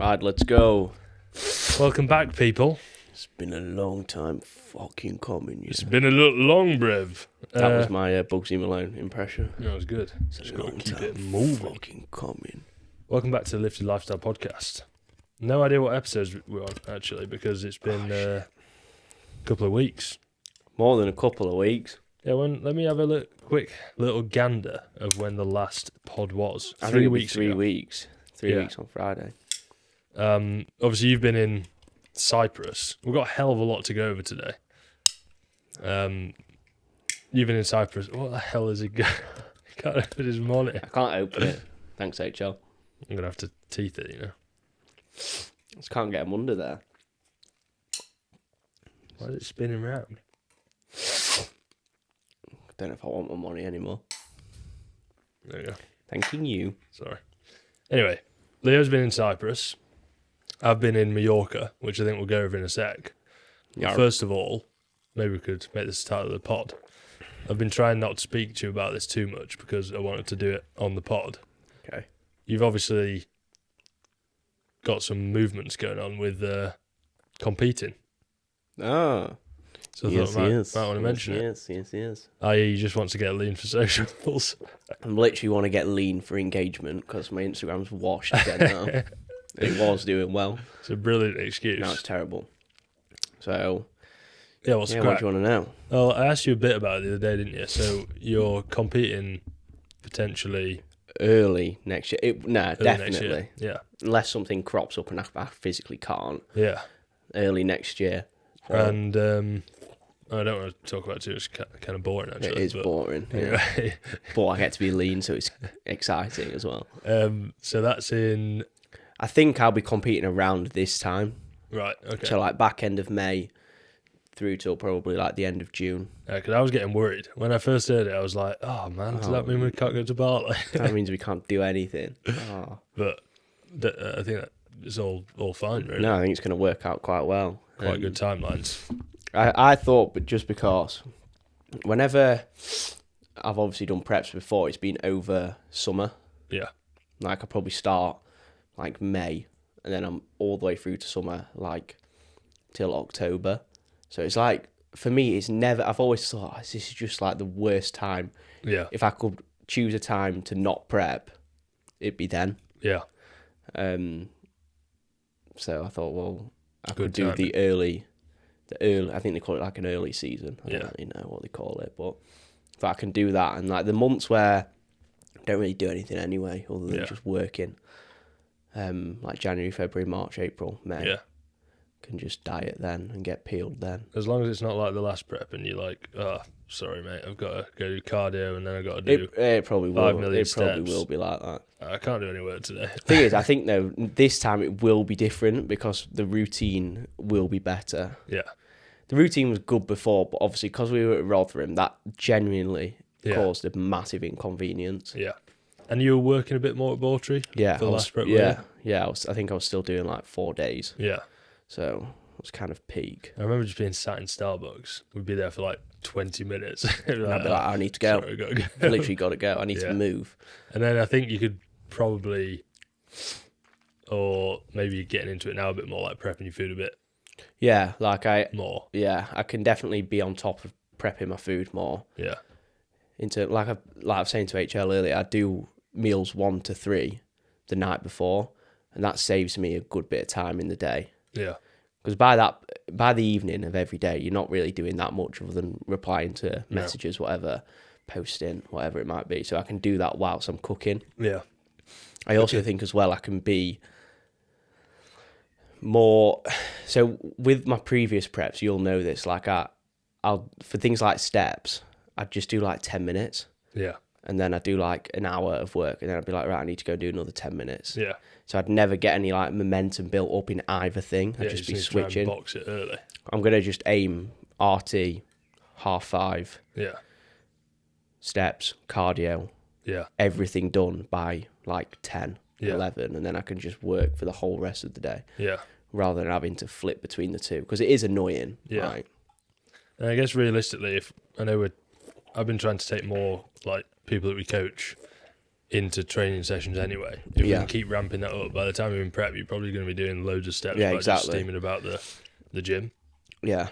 Right, let's go. Welcome back, people. It's been a long time fucking coming. Yeah. It's been a little long, Brev. That was my Bugsy Malone impression. That was good. It's Just a got to long keep time it moving. fucking coming. Welcome back to the Lifted Lifestyle podcast. No idea what episodes we're on, actually, because it's been a couple of weeks. More than a couple of weeks. Yeah, let me have a quick little gander of when the last pod was. I 3 think weeks 3 ago. weeks. 3 weeks on Friday. Obviously, you've been in Cyprus. We've got a hell of a lot to go over today. You've been in Cyprus. What the hell is it? Can't open his monitor. I can't open it. Thanks, HL. I'm going to have to teeth it, you know. Just can't get them under there. Why is it spinning round? Don't know if I want my money anymore. There we go. Thanking you. Sorry. Anyway, Leo's been in Cyprus. I've been in Mallorca, which I think we'll go over in a sec. Yeah. First of all, maybe we could make this the title of the pod. I've been trying not to speak to you about this too much because I wanted to do it on the pod. Okay. You've obviously got some movements going on with competing. Ah. So I thought I might want to mention it. Yes. I.e., you just want to get lean for socials. I literally want to get lean for engagement because my Instagram's washed again now. It was doing well. It's a brilliant excuse. Now it's terrible. So, yeah, what's the what crack? do you want to know? Well, I asked you a bit about it the other day, didn't you? So you're competing potentially Early next year. early Definitely. next year. Yeah. Unless something crops up and I physically can't. Yeah. Early next year. So And I don't want to talk about it too much. It's kind of boring, actually. it is but boring. Yeah. Anyway, But I get to be lean, so it's exciting as well. so that's in... I think I'll be competing around this time. Right, okay. So like back end of May through till probably like the end of June. Because I was getting worried. When I first heard it, I was like, oh, man, does that mean we can't go to Bartley? That means we can't do anything. Oh. But I think that it's all fine, really. No, I think it's going to work out quite well. Quite good timelines. I thought, but just because whenever I've obviously done preps before, it's been over summer. Yeah. Like I probably start like May, and then I'm all the way through to summer, like till October. So it's like for me, it's never. I've always thought this is just like the worst time. Yeah. If I could choose a time to not prep, it'd be then. Yeah. So I thought, well, I Good could do timing. the early. I think they call it like an early season. I Yeah. don't really know what they call it, but if I can do that, and like the months where I don't really do anything anyway, other than Yeah. just working, like January, February, March, April, May, Yeah. can just diet then and get peeled then. As long as it's not like the last prep and you're like, oh, sorry, mate, I've got to go do cardio and then I've got to do... It probably 5 will. million It probably steps. will be like that. I can't do any work today. Thing is, I think though this time it will be different because the routine will be better. Yeah. The routine was good before, but obviously because we were at Rotherham, that genuinely Yeah. caused a massive inconvenience. Yeah. And you were working a bit more at Bawtry? Yeah, For the last prep, yeah. I think I was still doing like 4 days, Yeah. so it was kind of peak. I remember just being sat in Starbucks. We'd be there for like 20 minutes. And I'd be like, I need to go. Sorry, I gotta go. I literally got to go. I need Yeah. to move. And then I think you could probably, or maybe you're getting into it now a bit more, like prepping your food a bit Yeah, like more. I can definitely be on top of prepping my food more. Yeah. Like I was saying to HL earlier, I do meals 1 to 3 the night before, and that saves me a good bit of time in the day. Yeah. Because by the evening of every day, you're not really doing that much other than replying to messages, whatever, posting, whatever it might be. So I can do that whilst I'm cooking. Yeah. I also think as well I can be more. So with my previous preps, you'll know this. Like I'll for things like steps, I'd just do like 10 minutes, Yeah. and then I'd do like an hour of work, and then I'd be like, right, I need to go do another 10 minutes. Yeah. So I'd never get any like momentum built up in either thing. I'd Yeah, just you be need to try and switching. box it early. I'm gonna just aim RT, 5:30, Yeah. steps, cardio, Yeah. everything done by like 10, Yeah. 11, and then I can just work for the whole rest of the day Yeah. rather than having to flip between the two, because it is annoying. Yeah. Right? And I guess realistically, I've been trying to take more like people that we coach into training sessions anyway. If we Yeah. can keep ramping that up, by the time you're in prep, you're probably going to be doing loads of steps Yeah, by just exactly. steaming about the gym. Yeah.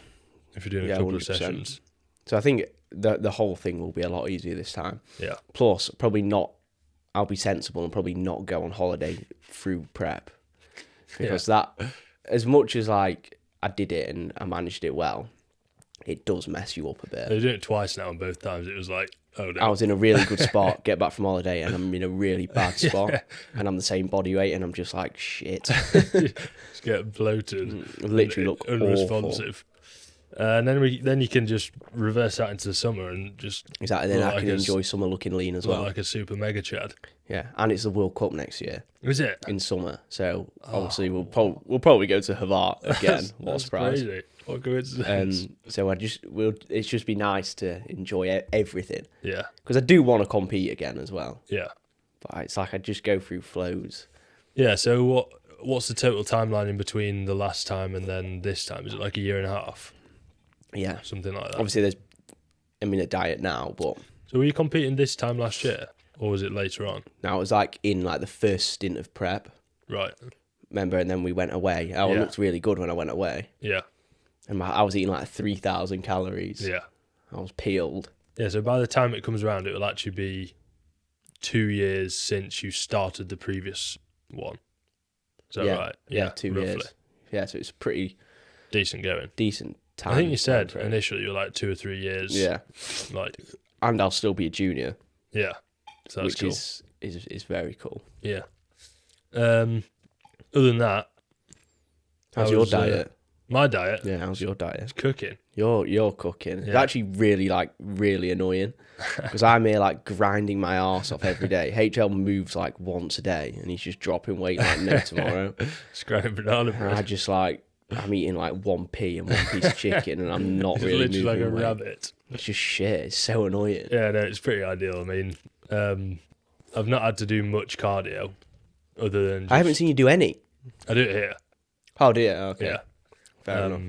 If you're doing Yeah, a couple of 100%. sessions. So I think the whole thing will be a lot easier this time. Yeah. Plus, probably not. I'll be sensible and probably not go on holiday through prep, because that, as much as like I did it and I managed it well, it does mess you up a bit. They're doing it twice now, and both times it was like, oh no. I was in a really good spot, get back from holiday, and I'm in a really bad spot, and I'm the same body weight, and I'm just like, shit. Just get bloated. Literally look unresponsive. And then you can just reverse that into the summer and just Exactly. Then look I like can a enjoy summer looking lean as look well. like a super mega chad. Yeah, and it's the World Cup next year Is it? in summer, so obviously we'll probably go to Hvar again. What a That's surprise! crazy. What coincidence. So it's just be nice to enjoy everything, Yeah. because I do want to compete again as well. Yeah. But it's like I just go through flows. Yeah. So what's the total timeline in between the last time and then this time? Is it like a year and a half? Yeah, Something like that. obviously I'm in a diet now, but So were you competing this time last year? Or was it later on? now it was like in like the first stint of prep, Right. remember? And then we went away. I Yeah. looked really good when I went away, Yeah. and I was eating like 3,000 calories. Yeah. I was peeled. Yeah. So by the time it comes around, it will actually be 2 years since you started the previous one. Is that Yeah. right? Yeah, 2 roughly. years. Yeah, so it's pretty Decent going. decent time. I think you said time frame. initially you were like 2 or 3 years. Yeah, Like, and I'll still be a junior, yeah. So that's which cool. is very cool. Yeah. Other than that, How's I your was, diet? my diet Yeah, how's your diet? cooking. Your cooking. It's Yeah. actually really annoying, because I'm here like grinding my arse off every day. HL moves like once a day, and he's just dropping weight like no tomorrow. Scranton banana And bread. I just like I'm eating like one pea and one piece of chicken, and I'm not It's really literally moving like a weight. rabbit. It's just shit. It's so annoying. Yeah, no, it's pretty ideal. I mean, I've not had to do much cardio other than I haven't seen you do any. I do it here. Oh dear. Okay. Yeah. Fair enough.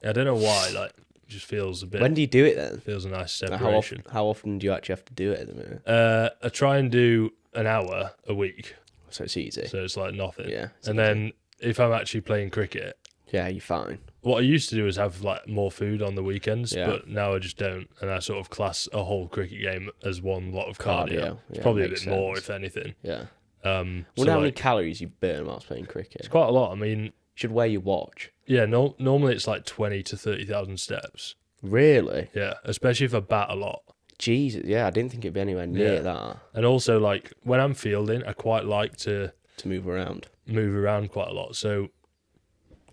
I don't know why. Like, it just feels a bit. When do you do it then? Feels a nice Like, separation. how often do you actually have to do it at the minute? I try and do an hour a week, So it's easy. so it's like nothing. Yeah. it's And easy. then if I'm actually playing cricket, yeah, you're fine. what I used to do is have like more food on the weekends, Yeah. but now I just don't, and I sort of class a whole cricket game as one lot of cardio. Cardio, It's yeah, probably a bit makes more, sense. if anything. Yeah. So Wonder how many like, calories you burn whilst playing cricket. it's quite a lot. I mean, You should wear your watch. yeah, normally it's like 20 to 30,000 steps. Really? Yeah, especially if I bat a lot. Jesus. Yeah, I didn't think it'd be anywhere near Yeah. that And also, like, when I'm fielding, I quite like to to move around. move around quite a lot. So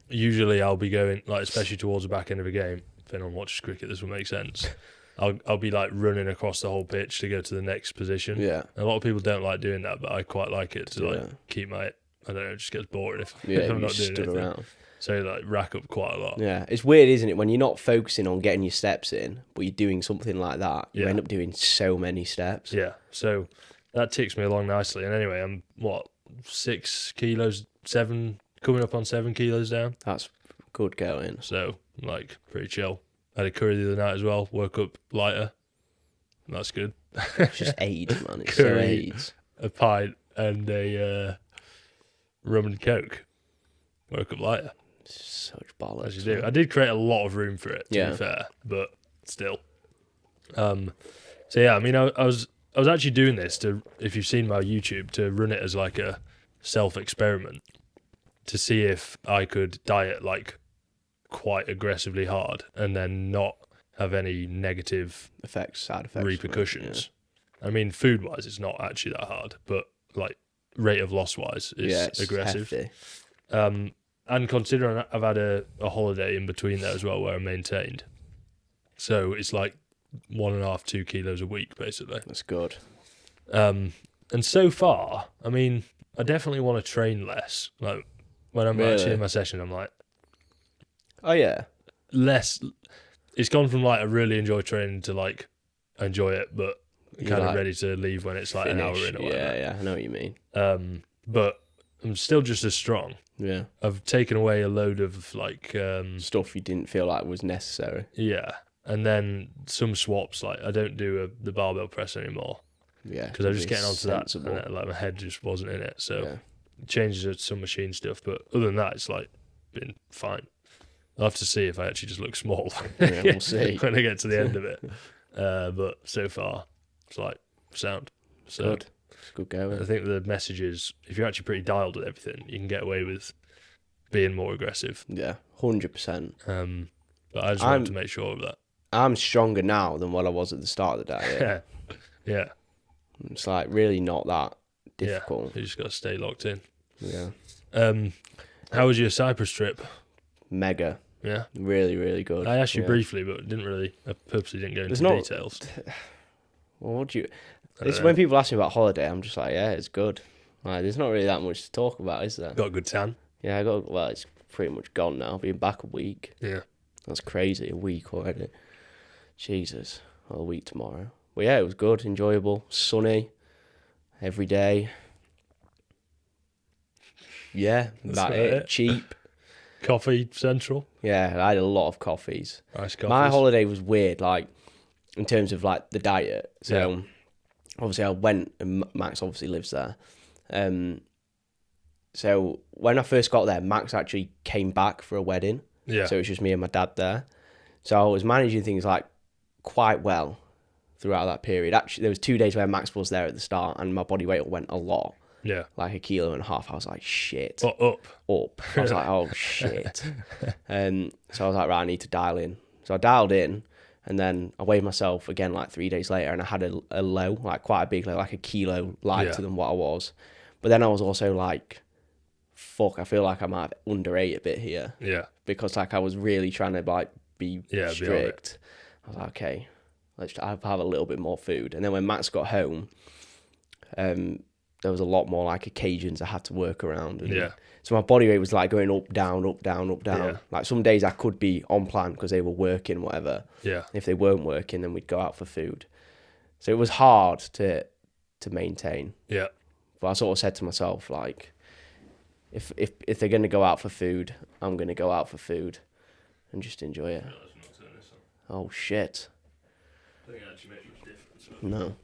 usually I'll be going, like, especially towards the back end of a game, if anyone watches cricket, this will make sense. I'll be like running across the whole pitch to go to the next position. Yeah. A lot of people don't like doing that, but I quite like it to like Yeah. keep my, I don't know, it just gets boring if, Yeah, if I'm you not just doing stood anything. around. So like rack up quite a lot. Yeah, it's weird, isn't it? When you're not focusing on getting your steps in, but you're doing something like that, you Yeah. end up doing so many steps. Yeah. So that ticks me along nicely. And anyway, I'm what, 6 kilos, coming up on 7 kilos down. That's good going. So like pretty chill. Had a curry the other night as well. Woke up lighter. That's good. It's just AIDS, man. It's so Curry. AIDS. A pint and a rum and coke. Woke up lighter, Such bollocks. as you do. man. I did create a lot of room for it, to Yeah. be fair, but still. So yeah, I mean, I was actually doing this to, if you've seen my YouTube, to run it as like a self experiment to see if I could diet like quite aggressively hard and then not have any negative Side effects. repercussions. I mean, food wise, it's not actually that hard, but like rate of loss wise, is Yeah, it's aggressive. hefty. And considering I've had a holiday in between there as well, where I maintained, so it's like 1.5, 2 kilos a week basically. That's good. And so far, I mean, I definitely want to train less. Like when I'm actually Really? in my session, I'm like Oh yeah. less. It's gone from like I really enjoy training to like I enjoy it, but You kind of like ready to leave when it's like an hour Finish. in or whatever. Yeah, I know what you mean. But I'm still just as strong. Yeah. I've taken away a load of like Stuff you didn't feel like was necessary. yeah, and then some swaps. Like I don't do the barbell press anymore. Yeah, because I was just getting onto sensible. that, and like my head just wasn't in it. So Yeah. changes to some machine stuff, but other than that, it's like been fine. I'll have to see if I actually just look small Yeah, we'll see. when I get to the end of it. But so far, it's like sound. So Good. It's good I going. think the message is if you're actually pretty dialed with everything, you can get away with being more aggressive. Yeah, 100%. But I just wanted to make sure of that. I'm stronger now than what I was at the start of the diet. Yeah. It's like really not that difficult. Yeah. You just got to stay locked in. Yeah. How was your Cyprus trip? Mega. Yeah. Really, really good. I asked you Yeah. briefly, but I purposely didn't go into There's no- details. Well, what do you... I don't It's know. when people ask me about holiday, I'm just like, yeah, it's good. Like, there's not really that much to talk about, is there? Got a good tan. Yeah, well, it's pretty much gone now. Being back a week. Yeah. That's crazy. A week already. Jesus. Well, a week tomorrow. But yeah, it was good, enjoyable, sunny, every day. Yeah, That's that about it. it. Cheap. Coffee central. Yeah, I had a lot of coffees. Nice coffees. My holiday was weird, like in terms of like the diet. So obviously I went, and Max obviously lives there. So when I first got there, Max actually came back for a wedding. Yeah. So it was just me and my dad there. So I was managing things like quite well throughout that period. Actually, there was 2 days where Max was there at the start, and my body weight went a lot, Yeah. like 1.5 kilos. I was like, shit. Up. Up. I was like, oh shit. So I was like, right, I need to dial in. So I dialed in, and then I weighed myself again like 3 days later, and I had a low, like quite a big low, like 1 kilo lighter than what I was. But then I was also like, fuck, I feel like I might have underate a bit here, Yeah. because like I was really trying to like be Yeah, be on it. strict. I was like, okay, let's have a little bit more food. And then when Max got home, there was a lot more like occasions I had to work around. And Yeah. so my body weight was like going up, down, up, down, up, down. Yeah. Like some days I could be on plan because they were working, whatever. Yeah. If they weren't working, then we'd go out for food. So it was hard to maintain. Yeah. But I sort of said to myself, like, if they're going to go out for food, I'm going to go out for food and just enjoy it. Oh, shit. No.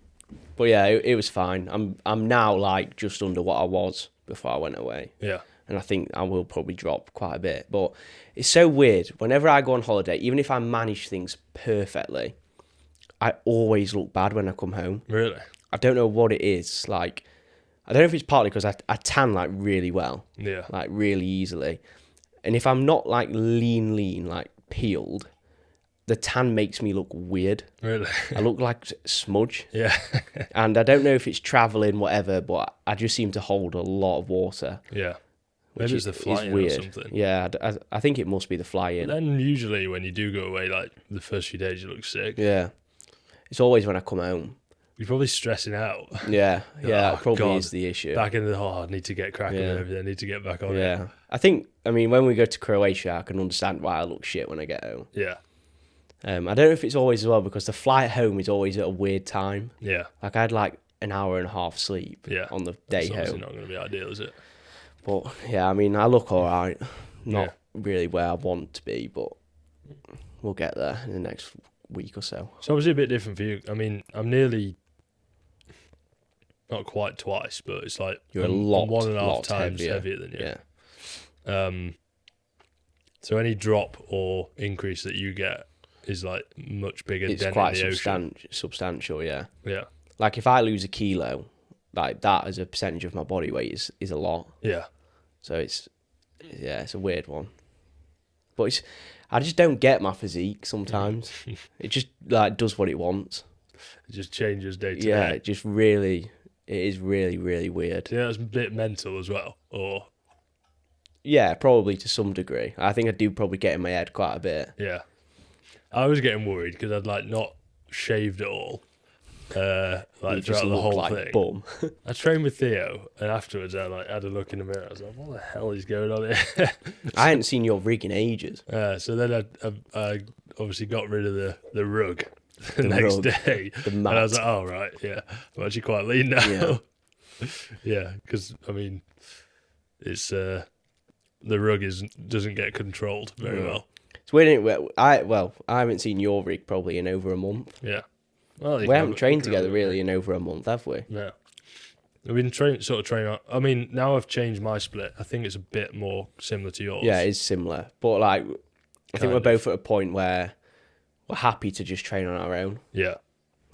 But yeah, it was fine. I'm now like just under what I was before I went away. Yeah. And I think I will probably drop quite a bit. But it's so weird. Whenever I go on holiday, even if I manage things perfectly, I always look bad when I come home. Really? I don't know what it is. Like, I don't know if it's partly because I tan like really well, Yeah. like really easily. And if I'm not like lean, like peeled, the tan makes me look weird. Really? I look like smudge. Yeah. And I don't know if it's traveling, whatever, but I just seem to hold a lot of water. Yeah. Which Maybe it's the is flying or weird. something. Yeah, I think it must be the But flying. then usually when you do go away, like the first few days, you look sick. Yeah. It's always when I come home. You're probably stressing out. Yeah, yeah, Oh, that probably God. is the issue. Back into I need to get cracking Yeah. with everything. I need to get back on it. Yeah. I think, I mean, when we go to Croatia, I can understand why I look shit when I get home. Yeah. I don't know if it's always as well, because the flight home is always at a weird time. Yeah. Like, I had like an hour and a half sleep Yeah. on the day It's obviously home. not going to be ideal, is it? But yeah, I mean, I look all right. Not really where I want to be, but we'll get there in the next week or so. It's obviously a bit different for you. I mean, I'm nearly, not quite twice, but it's like You're a I'm lot, 1.5 times heavier than you. Yeah. So any drop or increase that you get is like much bigger It's than quite in the ocean. substantial, yeah. Yeah. Like, if I lose a kilo, like that as a percentage of my body weight is a lot. Yeah. So it's a weird one. But I just don't get my physique sometimes. It just like does what it wants. It just changes day to Yeah, day. it is really, really weird. Yeah, it's a bit mental as well. Or Yeah, probably to some degree. I think I do probably get in my head quite a bit. yeah. I was getting worried because I'd like not shaved at all. Like You just throughout the look whole like thing. bum. I trained with Theo, and afterwards I like had a look in the mirror. I was like, "What the hell is going on here?" I hadn't seen your rig in ages. So then I obviously got rid of the rug the next rug, day, the and I was mat. like, "Oh right, yeah, I'm actually quite lean now." Yeah. Yeah, because I mean, it's the rug doesn't get controlled very Yeah. well. It's weird, isn't it? I haven't seen your rig probably in over a month. Yeah, Well, We haven't trained together really in over a month, have we? No. We've been training. I mean, now I've changed my split. I think it's a bit more similar to yours. Yeah, it is similar. But like, I think we're Kind both at a point where we're happy to just train on our own. Yeah.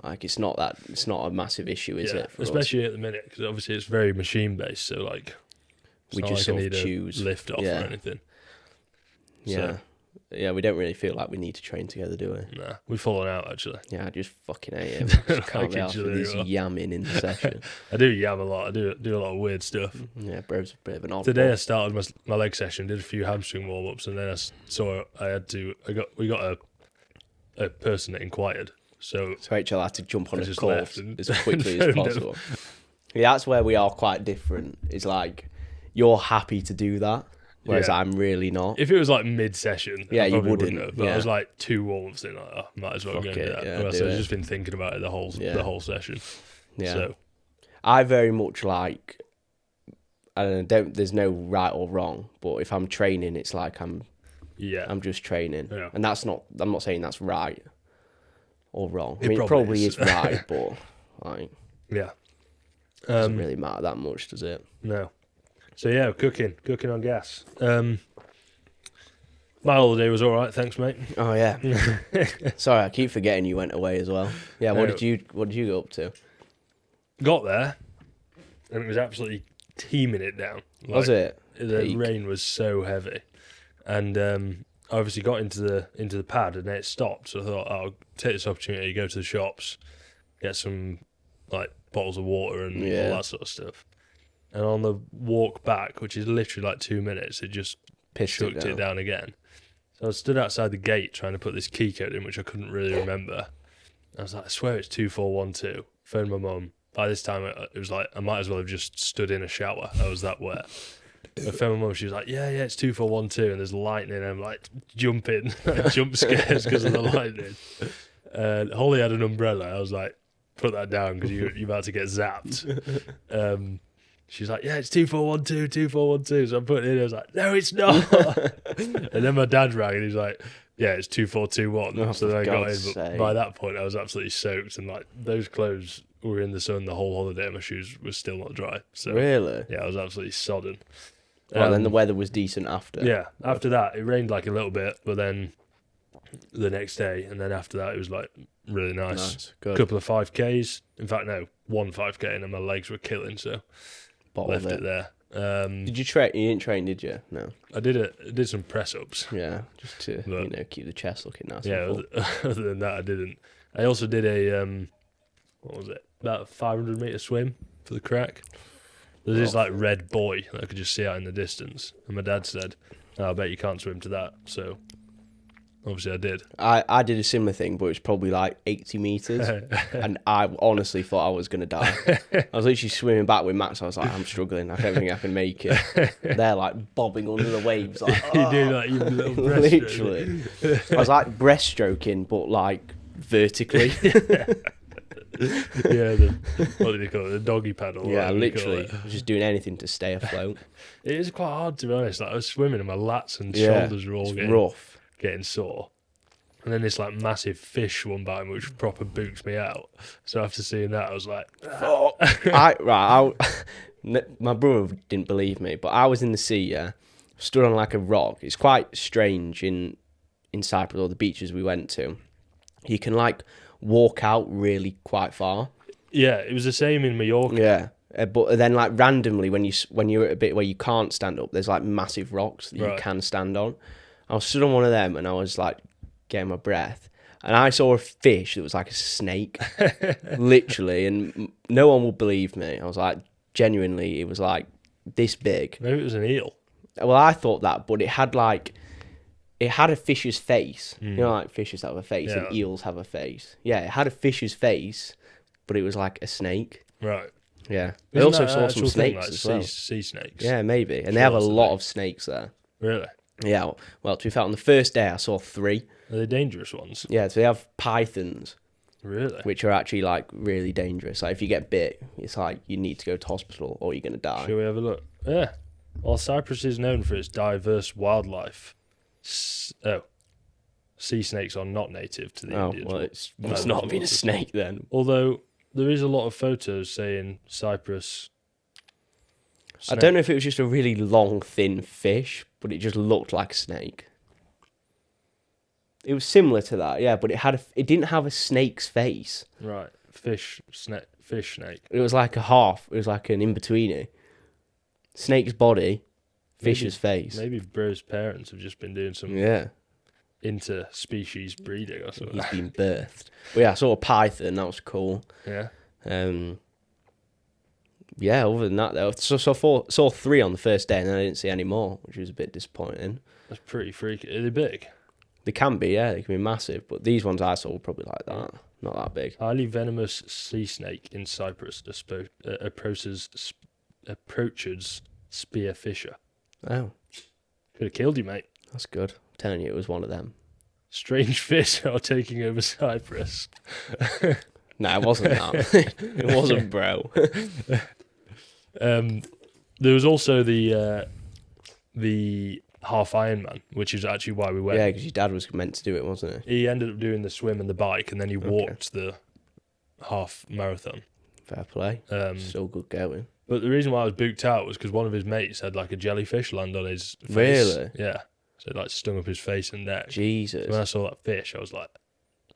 Like, it's not a massive issue, is it? For us? Especially at the minute, because obviously it's very machine based. So like, it's We not just like I sort of need a choose. lift off Yeah. or anything. Yeah. Yeah, we don't really feel like we need to train together, do we? Nah, we've fallen out actually. Yeah, I just fucking hate him. Just can't be Like arsed each with other this anymore. yamming in the session. I do yam a lot. I do a lot of weird stuff. Yeah, bro's a bit of an oddball. Today I started my leg session, did a few hamstring warm ups, and then we got a person that inquired. So HL had to jump on I a just course left and as quickly as phoned him. possible. Yeah, that's where we are quite different. It's like, you're happy to do that, whereas Yeah. I'm really not. if it was like mid session, Yeah, I you probably wouldn't, have. But I yeah. was like 2 warm ups in, like, oh, might as well Fuck go and do it, that. yeah, Or else do I've it. just been thinking about it the whole session. Yeah. So I very much like, I don't, there's no right or wrong, but if I'm training, it's like I'm just training. Yeah. And I'm not saying that's right or wrong. I It mean, it probably probably is. is right, but like, yeah. doesn't really matter that much, does it? No. So yeah, cooking on gas. My holiday was all right, thanks, mate. Oh yeah. Sorry, I keep forgetting you went away as well. Yeah, what No. did you go up to? Got there, and it was absolutely teeming it down. Was it? The peak? rain was so heavy, and I obviously got into the pad, and then it stopped. So I thought I'll take this opportunity to go to the shops, get some like bottles of water and Yeah. all that sort of stuff. And on the walk back, which is literally like 2 minutes, it just Pissed chucked it down again. So I stood outside the gate trying to put this key code in, which I couldn't really remember. I was like, I swear it's 2412. Phoned my mum. By this time, it was like I might as well have just stood in a shower. I was that wet. I phoned my mum. She was like, yeah, it's 2412, and there's lightning. And I'm like jumping, jump scares because of the lightning. Holly had an umbrella. I was like, put that down because you're about to get zapped. She's like, yeah, it's 2412. So I put it in. I was like, no, it's not. And then my dad rang and he's like, yeah, it's 2421. Oh, so then I for got in. God's But sake. by that point, I was absolutely soaked, and like those clothes were in the sun the whole holiday. And my shoes were still not dry. So Really? yeah, I was absolutely sodden. Well, then the weather was decent after. Yeah, after that, it rained like a little bit, but then the next day, and then after that, it was like really nice. Nice. Good. Couple of 5Ks. In fact, no, one 5K, and then my legs were killing, so Bottle left of it there. Did you train? You didn't train, did you? No. I did some press ups. Yeah, just to But- keep the chest looking nice. Yeah, and full. other than that, I didn't. I also did a what was it? About a 500-meter swim for the crack. There's this like red buoy that I could just see out in the distance, and my dad said, "Oh, I bet you can't swim to that." So obviously, I did. I did a similar thing, but it was probably like 80 meters, and I honestly thought I was gonna die. I was literally swimming back with Max. I was like, I'm struggling. I don't think I can make it. They're like bobbing under the waves, like You do like your little breaststroke. literally. I was like breaststroking, but like vertically. Yeah, what do you call it? The doggy paddle. Yeah, whatever you call literally. it. I was just doing anything to stay afloat. It is quite hard to be honest. Like I was swimming and my lats and Yeah, shoulders were all it's getting rough. sore. And then this like massive fish one by me, which proper boots me out. So after seeing that, I was like, My brother didn't believe me, but I was in the sea, yeah, stood on like a rock. It's quite strange in Cyprus, or the beaches we went to. You can like walk out really quite far. yeah, it was the same in Mallorca. Yeah. But then, like randomly, when you're at a bit where you can't stand up, there's like massive rocks that you Right. can stand on. I was stood on one of them, and I was like getting my breath, and I saw a fish that was like a snake, literally, and no one would believe me. I was like, genuinely, it was like this big. Maybe it was an eel. Well, I thought that, but it had a fish's face. You know, like fishes have a face and Yeah. eels have a face. Yeah, it had a fish's face, but it was like a snake. Right. Yeah. They Isn't also that an saw actual some thing, snakes like as well. sea snakes. Yeah, maybe. And Sure they have a that's a lot thing. of snakes there. Really? Yeah. Well, to be fair, on the first day I saw 3. Are they dangerous ones? Yeah, so they have pythons, Really? which are actually like really dangerous. Like if you get bit, it's like you need to go to hospital or you're gonna die. Shall we have a look? Yeah. While Cyprus is known for its diverse wildlife, sea snakes are not native to the Oh, Indians. well, it No, must there's not have been a lots of- snake then. Although there is a lot of photos saying Cyprus. I don't know if it was just a really long, thin fish, but it just looked like a snake. It was similar to that, yeah, but it didn't have a snake's face. Right, fish snake. It was like a half. It was like an in-betweeny. Snake's body, fish's face. Maybe Bro's parents have just been doing some Yeah, inter-species breeding or something. he's been birthed. But yeah, I saw a python. That was cool. Yeah. Yeah, other than that, though, saw 3 on the first day, and then I didn't see any more, which was a bit disappointing. That's pretty freaky. Are they big? They can be, yeah, they can be massive, but these ones I saw were probably like that. Not that big. Highly venomous sea snake in Cyprus approaches spearfisher. Oh, Could have killed you, mate. that's good. I'm telling you, it was one of them. Strange fish are taking over Cyprus. No, it wasn't that. It wasn't, bro. There was also the half Ironman, which is actually why we went. Yeah, because your dad was meant to do it, wasn't he? He ended up doing the swim and the bike, and then he walked the half marathon. Fair play. Still good going. But the reason why I was booked out was because one of his mates had like a jellyfish land on his face. Really? Yeah. So it like stung up his face and neck. Jesus. So when I saw that fish, I was like,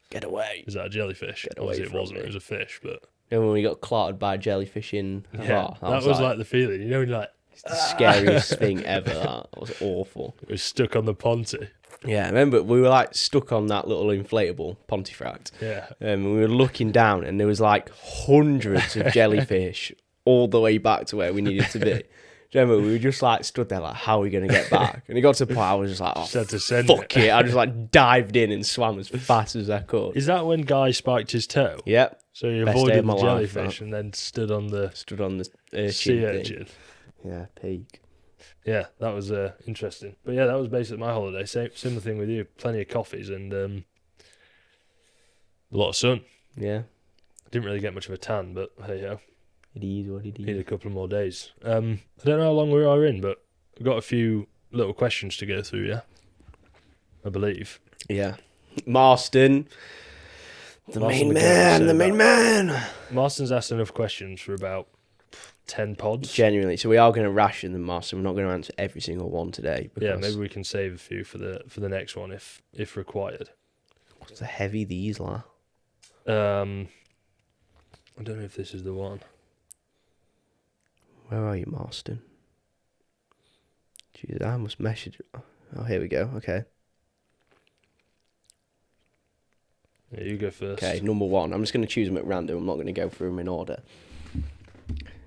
Get away. is that a jellyfish? Get away Obviously it from wasn't. me. It was a fish, but And when we got clotted by a jellyfish in yeah, Havant, that was like the feeling. You know, when you're like, it's the scariest thing ever. That was awful. it was stuck on the ponty. Yeah, I remember we were like stuck on that little inflatable Pontefract. Yeah. And we were looking down, and there was like hundreds of jellyfish all the way back to where we needed to be. Do you remember? We were just like stood there, like, how are we going to get back? And it got to the point I was just like, oh, Just had to send fuck it. it. I just like dived in and swam as fast as I could. Is that when Guy spiked his toe? Yep. So he Best day avoided of my the life, jellyfish and then stood on the Stood on the urchin sea thing. urchin. Yeah, peak. Yeah, that was interesting. But yeah, that was basically my holiday. Similar thing with you. Plenty of coffees and a lot of sun. Yeah. Didn't really get much of a tan, but hey ho. It is what it Need is. a couple of more days. I don't know how long we are in, but we've got a few little questions to go through, yeah? I believe. Yeah. Marston. The Marston main would get man. so The main man. Marston's asked enough questions for about 10 pods. Genuinely. So we are going to ration them, Marston. We're not going to answer every single one today. Yeah, Because maybe we can save a few for the next one if required. What's the heavy these are? I don't know if this is the one. Where are you, Marston? Jesus, I must message. Oh, here we go. Okay. Yeah, you go first. Okay, number 1. I'm just going to choose them at random. I'm not going to go through them in order.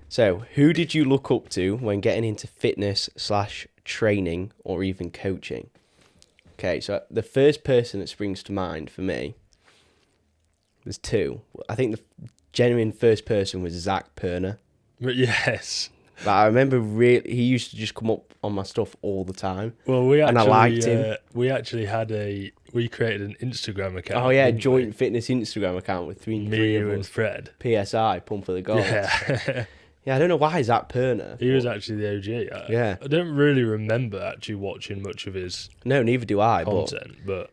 So, who did you look up to when getting into fitness/training or even coaching? Okay, so the first person that springs to mind for me, there's 2. I think the genuine first person was Zach Perner. But yes. Like, I remember he used to just come up on my stuff all the time. Well, we actually And I liked him. We actually we created an Instagram account. Oh yeah, didn't we? joint fitness Instagram account with three Me, you, of and us. Fred. PSI, Pump for the Gods. Yeah. Yeah, I don't know why Zach Perner. He was actually the OG. Yeah. I don't really remember actually watching much of his No, neither do I, but content, but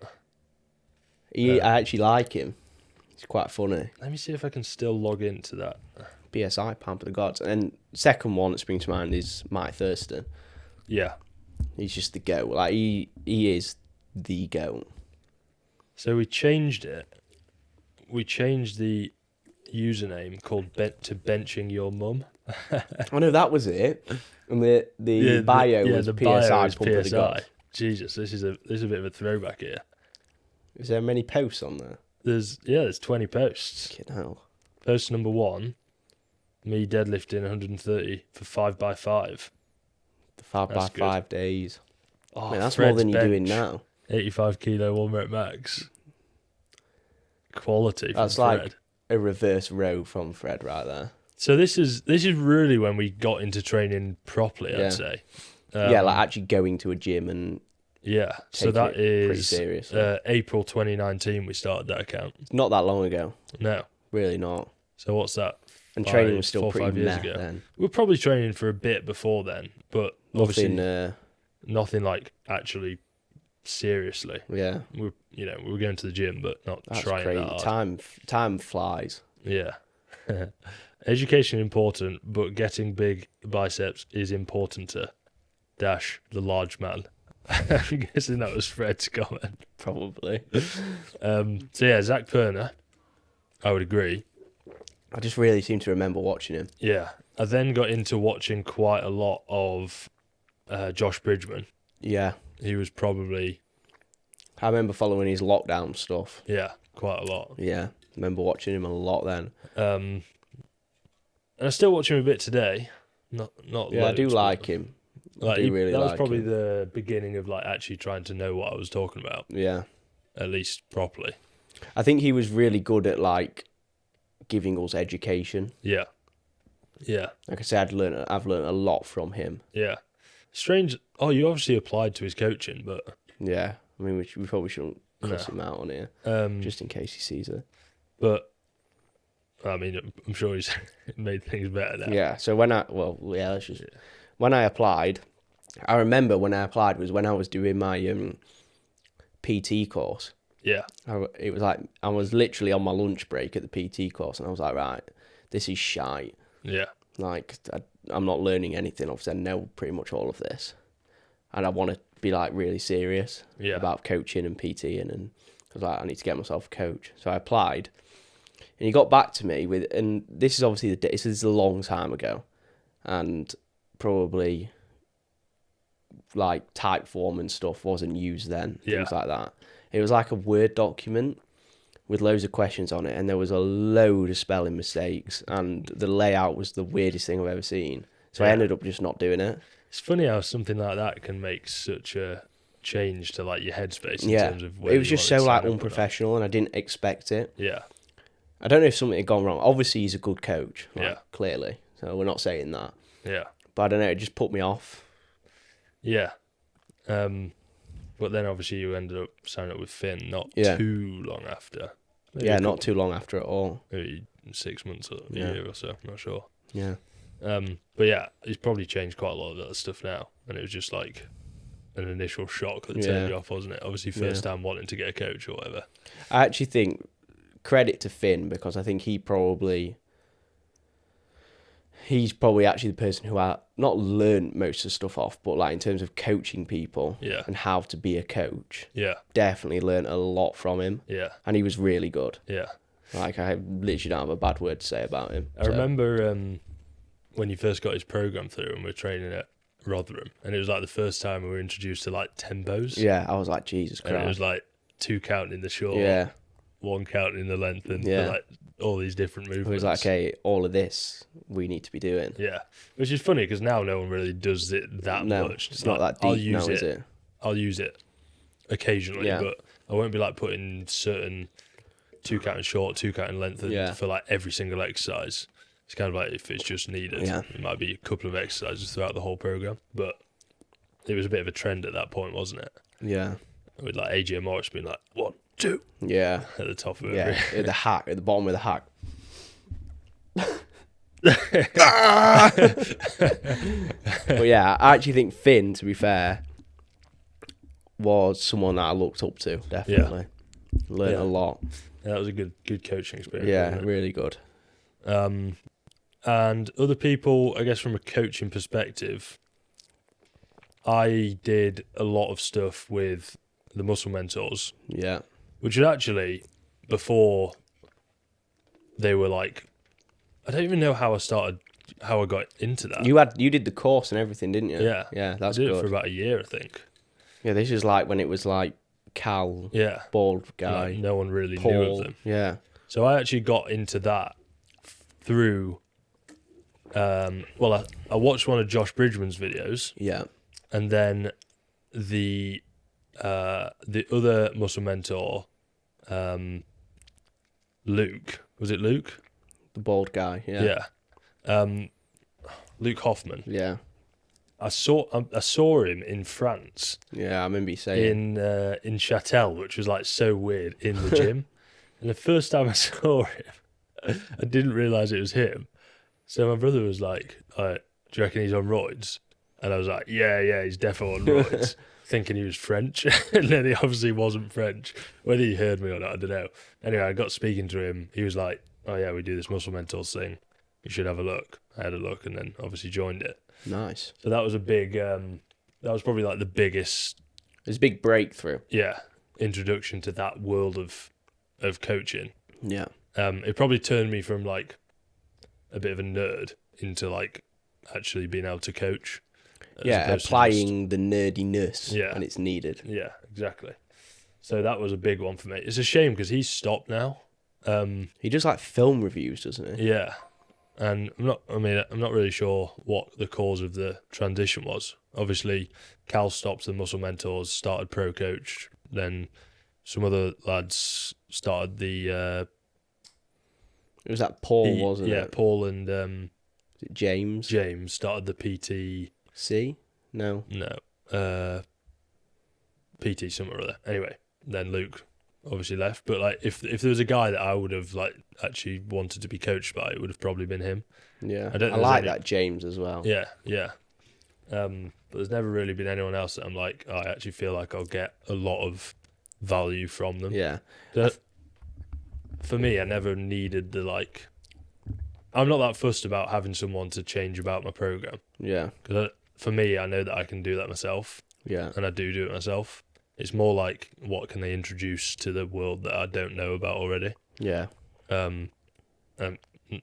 I actually like him. He's quite funny. let me see if I can still log into that. PSI, Pump for the Gods. And second one that springs to mind is Mike Thurston. Yeah. He's just the GOAT. Like, he is the GOAT. So we changed it. We changed the username called to benching your mum. I know that was it. And the bio was the PSI, bio is Pump for the Gods. PSI. Jesus, this is a bit of a throwback here. Is there many posts on there? There's 20 posts. Fucking hell. Post number 1, me deadlifting 130 for 5x5. The 5 That's by good. 5 days. Oh, Man, that's Fred's more than you're doing bench, now. 85 kilo 1 rep max. Quality. From That's Fred. like a reverse row from Fred right there. So this is really when we got into training properly. Yeah. I'd say. Yeah, like actually going to a gym and Yeah. So taking that it pretty is seriously. April 2019. We started that account. Not that long ago. No. Really not. So what's that? And training was still 4 or pretty 5 years meh ago. then. We were probably training for a bit before then, but obviously Nothing, nothing like actually seriously. Yeah. We were going to the gym, but not That's trying crazy. that hard. Time flies. Yeah. Education important, but getting big biceps is importanter. Dash the large man. I'm guessing that was Fred's comment. Probably. So yeah, Zach Perner, I would agree. I just really seem to remember watching him. Yeah. I then got into watching quite a lot of Josh Bridgman. Yeah. He was probably, I remember following his lockdown stuff. yeah, quite a lot. Yeah. I remember watching him a lot then. And I still watch him a bit today. Not Yeah, I do loads, like but, him. like, I do really that was like probably him. the beginning of like actually trying to know what I was talking about, Yeah. at least properly. I think he was really good at like giving us education. Yeah. Yeah. Like I said, I've learned a lot from him. Yeah. Strange. Oh, you obviously applied to his coaching, but Yeah. I mean, we probably shouldn't cuss No. him out on here, um, just in case he sees it. but I mean, I'm sure he's made things better now. Yeah. So when when I applied, I remember when I applied was when I was doing my PT course. Yeah. It was like I was literally on my lunch break at the PT course, and I was like, right, this is shite. Yeah. Like I'm not learning anything. Obviously, I know pretty much all of this, and I want to be like really serious Yeah. about coaching and PTing, and I was like, I need to get myself a coach. So I applied, and he got back to me with, and this is obviously this is a long time ago, and probably like Typeform and stuff wasn't used then, things like that. It was like a Word document with loads of questions on it, and there was a load of spelling mistakes, and the layout was the weirdest thing I've ever seen. So I Yeah. ended up just not doing it. It's funny how something like that can make such a change to like your headspace in Yeah, terms of it was just so like unprofessional. unprofessional, and I didn't expect it. Yeah. I don't know if something had gone wrong. Obviously, he's a good coach, like, Yeah. clearly. So we're not saying that, Yeah. but I don't know. It just put me off. Yeah. But then obviously you ended up signing up with Finn not Yeah. too long after. Maybe Yeah, a not couple- too long after at all. maybe 6 months or a Yeah. year or so. I'm not sure. Yeah, But yeah, he's probably changed quite a lot of that stuff now, and it was just like an initial shock that turned Yeah. you off, wasn't it? Obviously, first time wanting to get a coach or whatever. I actually think credit to Finn, because I think he's probably actually the person who I not learned most of the stuff off, but like in terms of coaching people Yeah. and how to be a coach, Yeah. definitely learned a lot from him, Yeah. and he was really good. Yeah. Like I literally don't have a bad word to say about him. I remember when you first got his program through and we were training at Rotherham, and it was like the first time we were introduced to like tempos. Yeah, I was like, Jesus And it was Christ. like 2 counting in the short, Yeah, 1 counting in the length, and Yeah. like all these different movements. it was like, okay, all of this we need to be doing. Yeah, which is funny because now no one really does it that No, much. it's not that I'll deep use now, is it? I'll use it occasionally, Yeah. but I won't be like putting certain 2 counting short, 2 counting length Yeah. for like every single exercise. It's kind of like if it's just needed. Yeah. It might be a couple of exercises throughout the whole program, but it was a bit of a trend at that point, wasn't it? Yeah, With like AJ Morris being like 1, 2 yeah, at the top of yeah. every. At the hack, at the bottom of the hack. But yeah, I actually think Finn, to be fair, was someone that I looked up to, definitely. Learned Yeah. a lot. Yeah, that was a good coaching experience. Yeah, wasn't it? really good. And other people, I guess, from a coaching perspective, I did a lot of stuff with the Muscle Mentors, Yeah. which was actually before they were like, I don't even know how I got into that. You did the course and everything, didn't you? Yeah. Yeah, I that's did it good. for about a year, I think. Yeah, this is like when it was like Cal, Yeah. bald guy, Like, no one really knew Paul. of them. Yeah. So I actually got into that through, I watched one of Josh Bridgman's videos, Yeah. and then the other muscle mentor, Luke, was it Luke? The bald guy. Yeah. Yeah. Luke Hoffman. Yeah. I saw him in France Yeah, I remember you saying. in Châtel, which was like so weird in the gym. And the first time I saw him, I didn't realise it was him. So my brother was like, "Do you reckon he's on roids?" And I was like, "Yeah, he's definitely on roids." thinking he was French, and then he obviously wasn't French. Whether he heard me or not, I don't know. Anyway, I got speaking to him. He was like, "Oh yeah, we do this Muscle Mentors thing. You should have a look." I had a look, and then obviously joined it. Nice. So that was a big. That was probably like the biggest. It's a big breakthrough. Yeah, introduction to that world of coaching. Yeah. It probably turned me from like a bit of a nerd into like actually being able to coach. Yeah, applying the nerdiness Yeah. when it's needed. Yeah, exactly. So that was a big one for me. It's a shame because he's stopped now. He does like film reviews, doesn't he? Yeah, and I'm not really sure what the cause of the transition was. Obviously, Cal stopped the Muscle Mentors, started Pro Coach, then some other lads started the It was that Paul, wasn't it? Paul and Is it James? James started the PT. C? No. No, PT something or other. Anyway, then Luke obviously left. But like, if there was a guy that I would have like actually wanted to be coached by, it would have probably been him. Yeah. I don't I think like there's that James as well. Yeah. But there's never really been anyone else that I'm like, oh, I actually feel like I'll get a lot of value from them. Yeah. For me, I never needed the like. I'm not that fussed about having someone to change about my program Yeah. because for me, I know that I can do that myself, Yeah. and I do it myself. It's more like what can they introduce to the world that I don't know about already. Yeah. I'm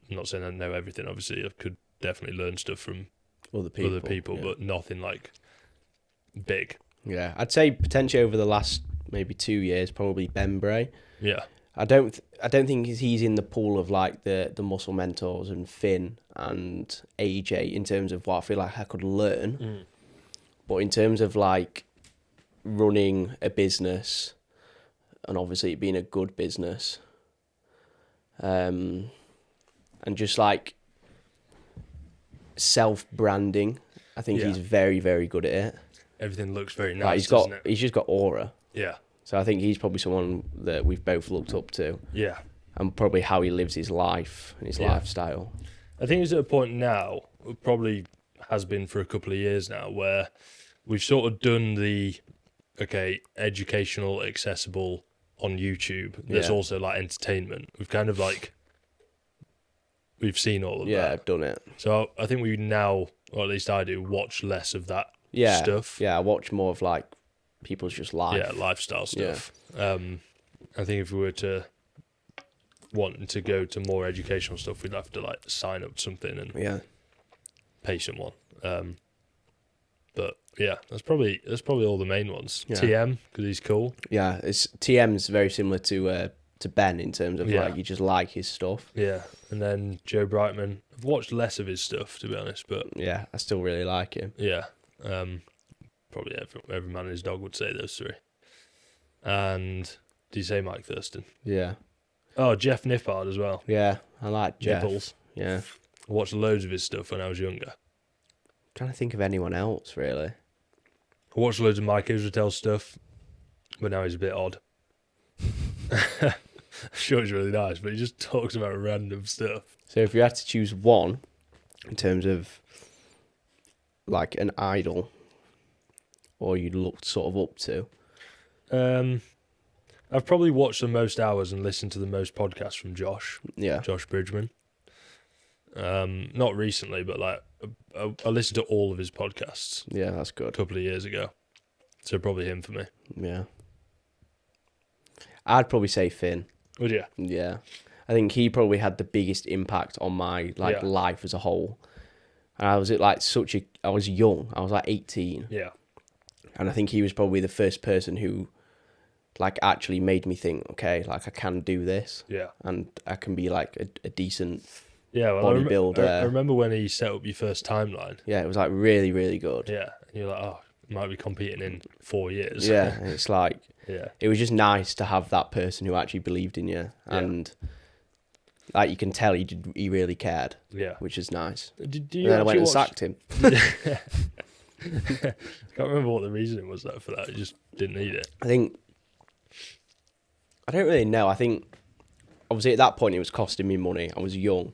not saying I know everything. Obviously, I could definitely learn stuff from Other people. Yeah. but nothing like big. Yeah. I'd say potentially over the last maybe 2 years, probably Ben Bray. Yeah, I don't think he's in the pool of like the Muscle Mentors and Finn and AJ in terms of what I feel like I could learn. But in terms of like running a business and obviously it being a good business, and just like self-branding, I think Yeah. he's very, very good at it. everything looks very nice. Like doesn't it? he's just got aura. Yeah, So I think he's probably someone that we've both looked up to, yeah. and probably how he lives his life and his Yeah. lifestyle. I think it's at a point now, it probably has been for a couple of years now, where we've sort of done the educational, accessible on YouTube. There's Yeah. also like entertainment. We've kind of like we've seen all of Yeah, that. I've done it. So I think we now, or at least I do, watch less of that Yeah, stuff. Yeah, I watch more of like people's just life. Yeah, lifestyle stuff. I think if we were to want to go to more educational stuff, we'd have to like sign up to something and Yeah. pay someone. But yeah, that's probably all the main ones. Yeah. TM because he's cool. Yeah, it's TM's very similar to Ben in terms of Yeah. like you just like his stuff. Yeah, and then Joe Brightman. I've watched less of his stuff to be honest, but Yeah, I still really like him. yeah, probably every man and his dog would say those three. And did you say Mike Thurston? Yeah. Oh, Jeff Nippard as well. Yeah, I like Jeff. Nipples. Yeah. I watched loads of his stuff when I was younger. Trying to think of anyone else really. I watched loads of Mike Israel stuff, but now he's a bit odd. I'm sure he's really nice, but he just talks about random stuff. So if you had to choose one in terms of like an idol or you'd looked sort of up to, I've probably watched the most hours and listened to the most podcasts from Josh yeah. Bridgman. Not recently, but like I listened to all of his podcasts Yeah, that's a good. couple of years ago. So probably him for me. Yeah. I'd probably say Finn. Would you? Yeah. I think he probably had the biggest impact on my like Yeah. life as a whole. And I was at like I was young. I was like 18. Yeah. And I think he was probably the first person who like actually made me think, okay, like I can do this Yeah. and I can be like a decent, Yeah. Well, Bodybuilder. I remember when he set up your first timeline. yeah, it was like really, really good. Yeah. And you're like, oh, might be competing in 4 years. Yeah. And it's like, Yeah. it was just nice to have that person who actually believed in you. Yeah. And like you can tell he really cared, Yeah. which is nice. Did And you then I went actually and watch? sacked him. I can't remember what the reasoning was for that. You just didn't need it. I don't really know. I think obviously at that point it was costing me money. I was young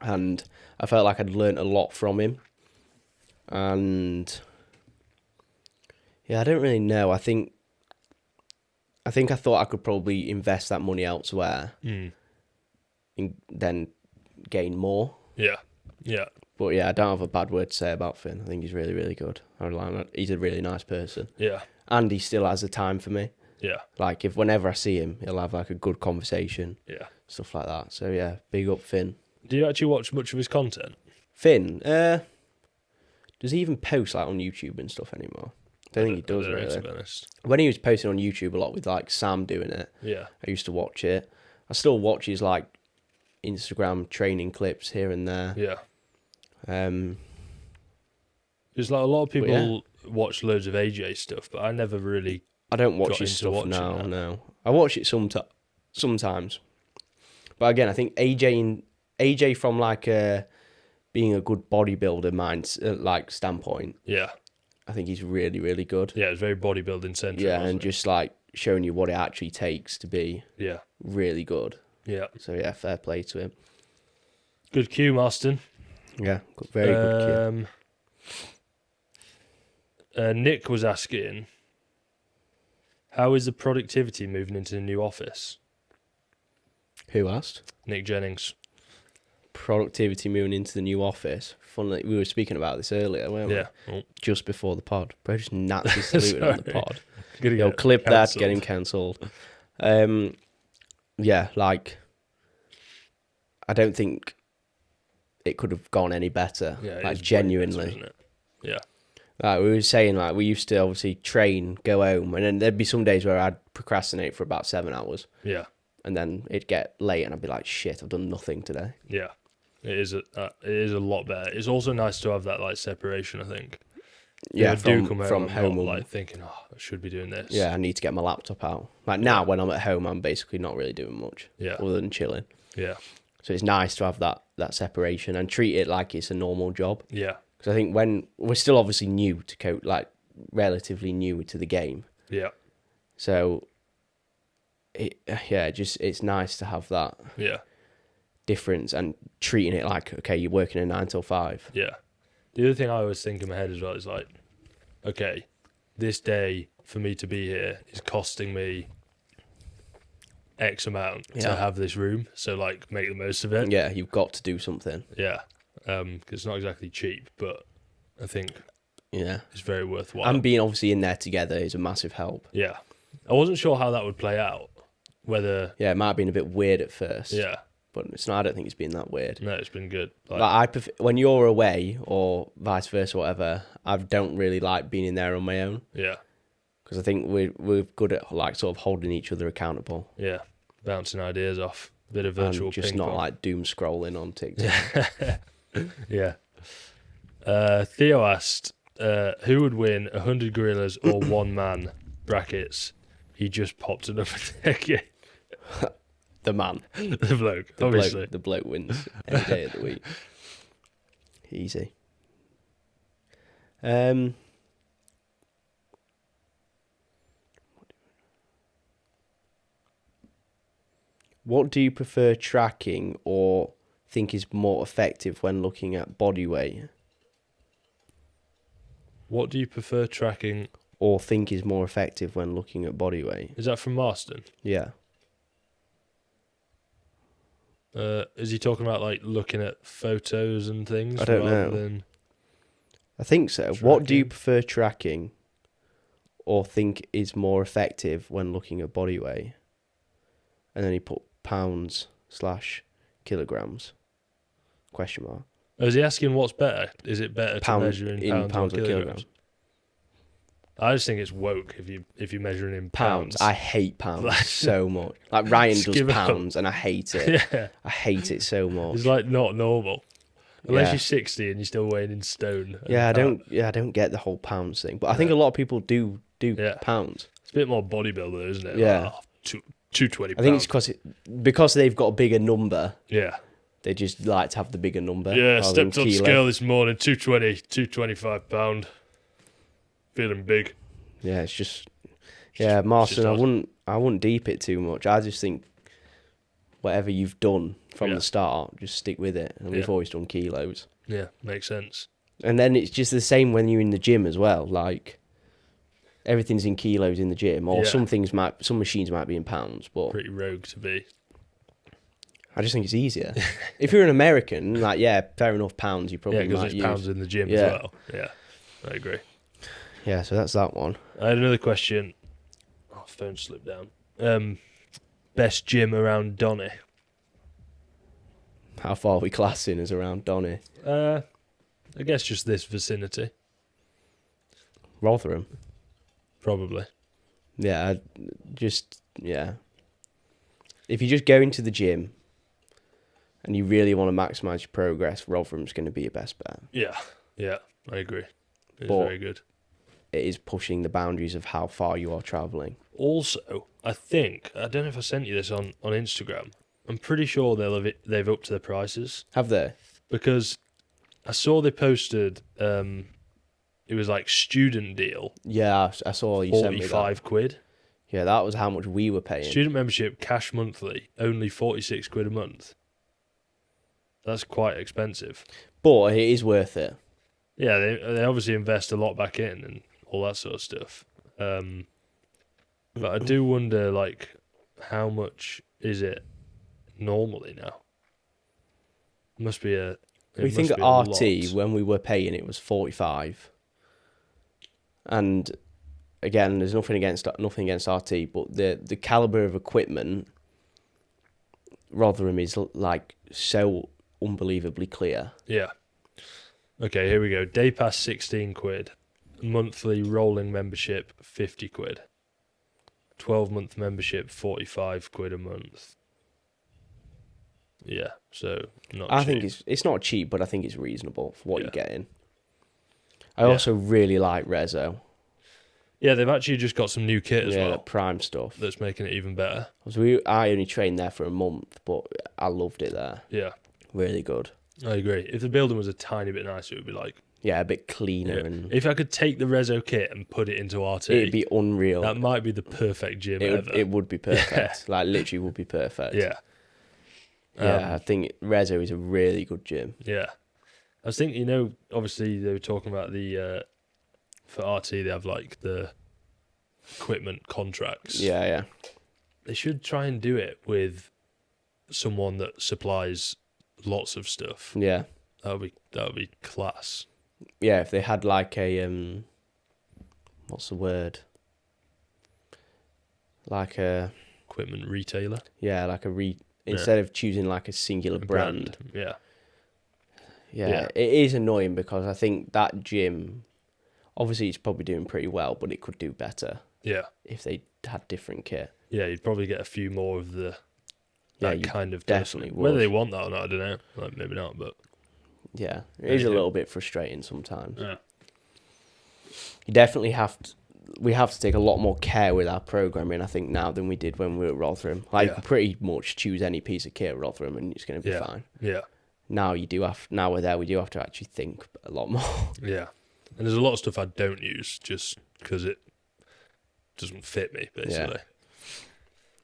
and I felt like I'd learnt a lot from him. And Yeah, I don't really know. I think I thought I could probably invest that money elsewhere Mm. and then gain more. Yeah. Yeah. But yeah, I don't have a bad word to say about Finn. I think he's really, really good. He's a really nice person. Yeah. And he still has the time for me. Yeah. Like, if whenever I see him, he'll have like a good conversation, Yeah. stuff like that. So yeah, big up Finn. Do you actually watch much of his content? Finn, does he even post like on YouTube and stuff anymore? I don't think he does I don't know, to really. be honest. When he was posting on YouTube a lot with like Sam doing it, Yeah. I used to watch it. I still watch his like Instagram training clips here and there. Yeah. Um, There's like a lot of people yeah. watch loads of AJ stuff, but I never really. I don't watch Got his into stuff watching now. that. No, I watch it sometimes. But again, I think AJ from like being a good bodybuilder like standpoint, Yeah. I think he's really, really good. Yeah, it's very bodybuilding centric. Yeah, wasn't and it? just like showing you what it actually takes to be Yeah. really good. Yeah. So yeah, fair play to him. Good cue, Marston. Yeah, very good kid. Nick was asking, how is the productivity moving into the new office? Who asked? Nick Jennings. Productivity moving into the new office. Funnily, we were speaking about this earlier, weren't we? Yeah. Oh, Just before the pod. Bro just naturally saluted on the Sorry. pod. gonna Yo, get clip cancelled. that, get him cancelled. Yeah, like, I don't think it could have gone any better. Yeah, it like, is way genuinely. better, isn't it? Yeah. Like, we were saying, like, we used to obviously train, go home, and then there'd be some days where I'd procrastinate for about 7 hours, Yeah. and then it'd get late, and I'd be like, shit, I've done nothing today. Yeah. It is a lot better. It's also nice to have that like separation, I think. Yeah, I do come home, from I'm home. not, like thinking, oh, I should be doing this. Yeah, I need to get my laptop out. Like, now, when I'm at home, I'm basically not really doing much, Yeah. other than chilling. Yeah. So it's nice to have that separation and treat it like it's a normal job. Yeah. Because I think when we're still obviously new to coach, like relatively new to the game, Yeah. so it's nice to have that Yeah. difference and treating it like, okay, you're working a 9 till 5. Yeah. The other thing I always think in my head as well is like, okay, this day for me to be here is costing me X amount to Yeah. have this room. So like, make the most of it. Yeah, you've got to do something. Yeah. 'Cause it's not exactly cheap, but I think Yeah, it's very worthwhile. and being obviously in there together is a massive help. Yeah. I wasn't sure how that would play out. Whether, Yeah, it might have been a bit weird at first. yeah. But it's not. I don't think it's been that weird. No, it's been good. Like, Like, I prefer, when you're away or vice versa, whatever, I don't really like being in there on my own. yeah. Because I think we're good at like sort of holding each other accountable. Yeah. Bouncing ideas off. Bit of virtual And just ping not pong. like doom scrolling on TikTok. Yeah. Theo asked, who would win 100 gorillas or one man? Brackets. He just popped another ticket. The man. The bloke, The obviously. bloke, the bloke wins any day of the week. Easy. What do you prefer tracking or think is more effective when looking at body weight? What do you prefer tracking? Or think is more effective when looking at body weight? Is that from Marston? Yeah. Is he talking about like looking at photos and things? I don't rather know. Than... I think so. What do you Tracking. prefer tracking or think is more effective when looking at body weight? And then he put pounds/kilograms? Question mark. Oh, is he asking what's better? Is it better Pound- to measure in in pounds, or or kilograms? I just think it's woke if you're measuring in Pounds. pounds. I hate pounds so much. Like Ryan Just does give it up. pounds and I hate it. Yeah, I hate it so much. it's like not normal. Unless Yeah. you're 60 and you're still weighing in stone. and Yeah, I pound. don't get the whole pounds thing. But I think a lot of people do Yeah. pounds. It's a bit more bodybuilder, isn't it? Yeah. Like, 220 I think pounds. it's because they've got a bigger number. Yeah. They just like to have the bigger number. Yeah, rather than stepped on kilo. scale this morning, 225 pound. Feeling big. Yeah, it's just It's yeah, just- Marston. it's just I wouldn't deep it too much. I just think whatever you've done from Yeah. the start, just stick with it. And we've Yeah. always done kilos. Yeah, makes sense. And then it's just the same when you're in the gym as well. Like everything's in kilos in the gym, or Yeah. some machines might be in pounds, but Pretty rogue to be. I just think it's easier. If you're an American, like, yeah, fair enough, pounds you Yeah, probably because might it's use. pounds in the gym Yeah. as well. Yeah, I agree. Yeah, so that's that one. I had another question. Oh, phone slipped down. Best gym around Donny? How far are we classing as around Donny? I guess just this vicinity, Rotherham. probably. Yeah, yeah. If you just go into the gym and you really want to maximise your progress, Rotherham's going to be your best bet. Yeah, I agree. It's But- very good. It is pushing the boundaries of how far you are travelling. Also, I think, I don't know if I sent you this on Instagram. I'm pretty sure they've upped their prices Have they? because I saw they posted. It was like student deal, Yeah, I saw you sent me that. £45. Yeah, that was how much we were paying. Student membership, cash monthly, only £46 a month. That's quite expensive. But it is worth it. Yeah, they obviously invest a lot back in and all that sort of stuff. But I do wonder, like, how much is it normally now? Must be a. We think at RT, when we were paying, it was 45. And again, there's nothing against RT, but the caliber of equipment, Rotherham is like so unbelievably clear. Yeah. Okay, here we go. Day pass £16, monthly rolling membership £50, 12-month membership £45 a month. Yeah, so not. I cheap. think it's not cheap, but I think it's reasonable for what Yeah. you're getting. I Yeah. also really like Rezo. Yeah, they've actually just got some new kit as Yeah, well the Prime stuff. that's making it even better. I only trained there for a month, but I loved it there. Yeah, Really good. I agree. If the building was a tiny bit nicer, it would be like. Yeah, a bit cleaner Yeah. and If I could take the Rezo kit and put it into RT, it'd be unreal. that might be the perfect gym ever. It would be perfect. Like literally would be perfect. Yeah. Yeah, I think Rezo is a really good gym. Yeah. I was thinking, obviously they were talking about the, for RT, they have like the equipment contracts. Yeah. They should try and do it with someone that supplies lots of stuff. Yeah. That would be class. Yeah, if they had like a what's the word? Like a Equipment retailer. like a instead of choosing like a singular brand. Yeah. Yeah, it is annoying because I think that gym, obviously it's probably doing pretty well, but it could do better Yeah. if they had different kit. Yeah, you'd probably get a few more of the Yeah, that you kind of definitely person. Whether would. they want that or not, I don't know. Like maybe not, but Yeah, it Yeah, is a yeah. little bit frustrating sometimes. yeah. You definitely we have to take a lot more care with our programming, I think, now than we did when we were at Rotherham. Like, you Yeah. can pretty much choose any piece of kit at Rotherham and it's going to be Yeah. fine. Yeah. Now we're there, we do have to actually think a lot more. Yeah. And there's a lot of stuff I don't use just because it doesn't fit me, basically.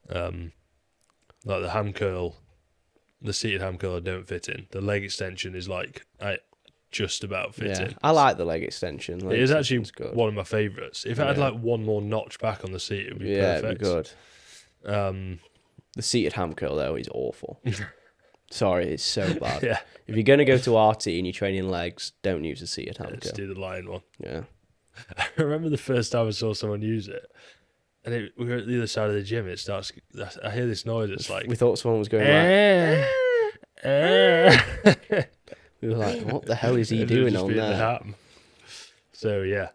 Like the ham curl, the seated ham curl I don't fit in. The leg extension is like I just about fit in. I like the leg extension. Leg It is actually extension's good. one of my favourites. If it had Yeah. like one more notch back on the seat, it would be Yeah, perfect. it'd be good. Um, The seated ham curl, though, is awful. Sorry, it's so bad. yeah, If you're going to go to RT and you're training legs, don't use the seated ham just curl. do the lion one. Yeah. I remember the first time I saw someone use it, and we were at the other side of the gym. It starts. I hear this noise. It's like. We thought someone was going like... We were like, what the hell is he And it would doing just on be in the there? ham. So yeah,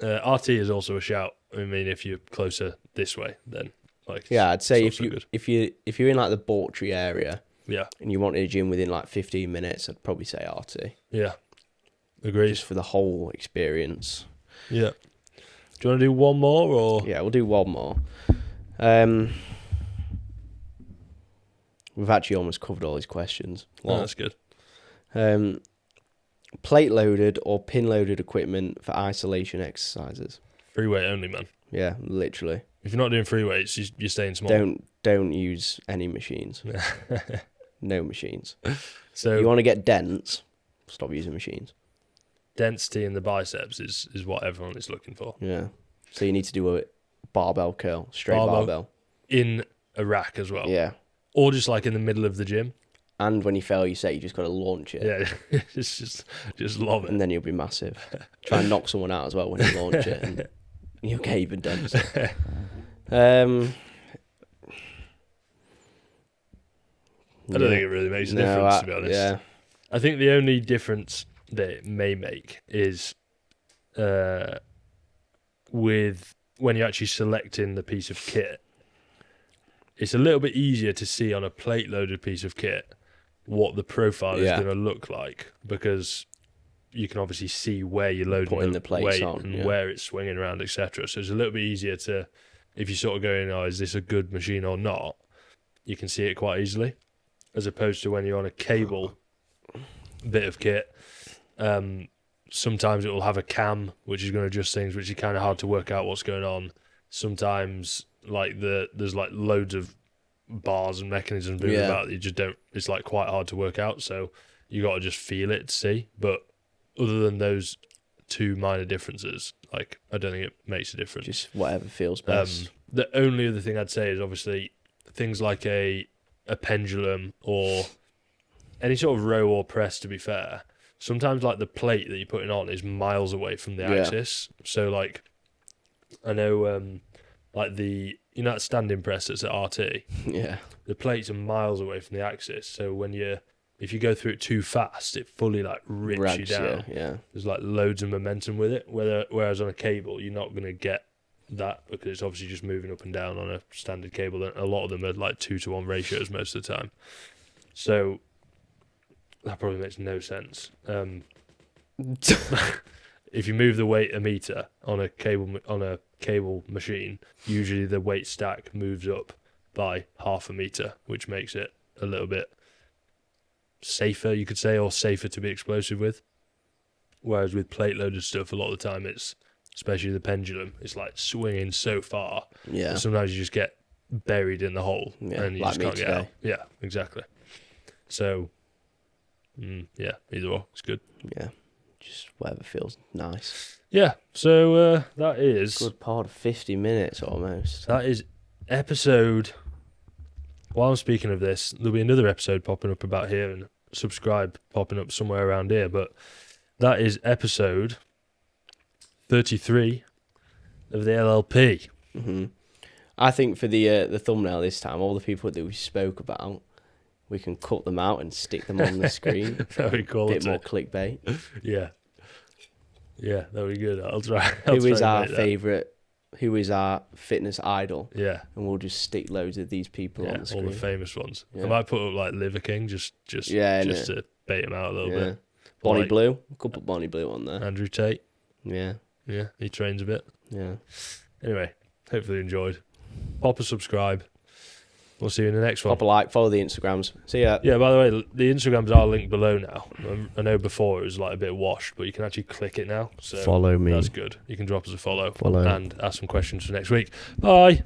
RT is also a shout. I mean, if you're closer this way, then like Yeah, I'd say it's also good. if you're in like the Bawtry area Yeah, and you wanted a gym within like 15 minutes, I'd probably say RT. yeah, agreed. Just for the whole experience. Yeah. Do you want to do one more or? Yeah, we'll do one more. We've actually almost covered all these questions. No, that's good. Plate loaded or pin loaded equipment for isolation exercises. Free weight only, man. Yeah, literally. If you're not doing free weights, you're staying small. Don't use any machines. No machines. So You want to get dense, stop using machines. density in the biceps is what everyone is looking for. Yeah. So you need to do a barbell curl, straight barbell. In a rack as well. Yeah. Or just like in the middle of the gym. And when you fail your set, you just got to launch it. Yeah, it's just love it. And then you'll be massive. Try and knock someone out as well when you launch it. And you'll get even dense. I don't think it really makes a difference, to be honest. Yeah. I think the only difference that it may make is with when you're actually selecting the piece of kit. It's a little bit easier to see on a plate-loaded piece of kit what the profile is going to look like, because you can obviously see where you're loading the plates weight on, and where it's swinging around, etc. So it's a little bit easier to, if you're sort of going, oh, is this a good machine or not, you can see it quite easily, as opposed to when you're on a cable bit of kit. Sometimes it will have a cam, which is going to adjust things, which is kind of hard to work out what's going on. Sometimes there's like loads of bars and mechanisms moving about that you just don't, it's like quite hard to work out, so you got to just feel it to see. But other than those two minor differences, like, I don't think it makes a difference. Just whatever feels best. The only other thing I'd say is obviously things like a pendulum or any sort of row or press, to be fair, sometimes like the plate that you're putting on is miles away from the axis. So like, I know like that standing press that's at RT, the plates are miles away from the axis, so if you go through it too fast, it fully like rips you down. There's like loads of momentum with it, whereas on a cable you're not going to get that, because it's obviously just moving up and down on a standard cable. A lot of them are like 2-to-1 ratios most of the time, so that probably makes no sense. If you move the weight a meter on a cable machine, usually the weight stack moves up by half a meter, which makes it a little bit safer, you could say, or safer to be explosive with. Whereas with plate loaded stuff, a lot of the time it's, especially the pendulum, it's like swinging so far. Yeah. Sometimes you just get buried in the hole and you like just me can't today. get out. Yeah, exactly. So, either or, it's good. Yeah. Just whatever feels nice. Yeah, so that is... Good part of 50 minutes almost. That is episode... While I'm speaking of this, there'll be another episode popping up about here, and subscribe popping up somewhere around here, but that is episode 33 of the LLP. Mm-hmm. I think for the thumbnail this time, all the people that we spoke about, we can cut them out and stick them on the screen. That'd be cool. A bit more clickbait. Yeah. Yeah, that'd be good. I'll try. Who is our favourite? Who is our fitness idol? Yeah. And we'll just stick loads of these people on the screen. All the famous ones. Yeah. I might put up like Liver King just to bait him out a little bit. Bonnie like, Blue. We could put Bonnie Blue on there. Andrew Tate. Yeah. Yeah, he trains a bit. Yeah. Anyway, hopefully you enjoyed. Pop a subscribe. We'll see you in the next one. Pop a like, follow the Instagrams. See ya. Yeah, by the way, the Instagrams are linked below now. I know before it was like a bit washed, but you can actually click it now. So follow me. That's good. You can drop us a follow. Follow. And ask some questions for next week. Bye.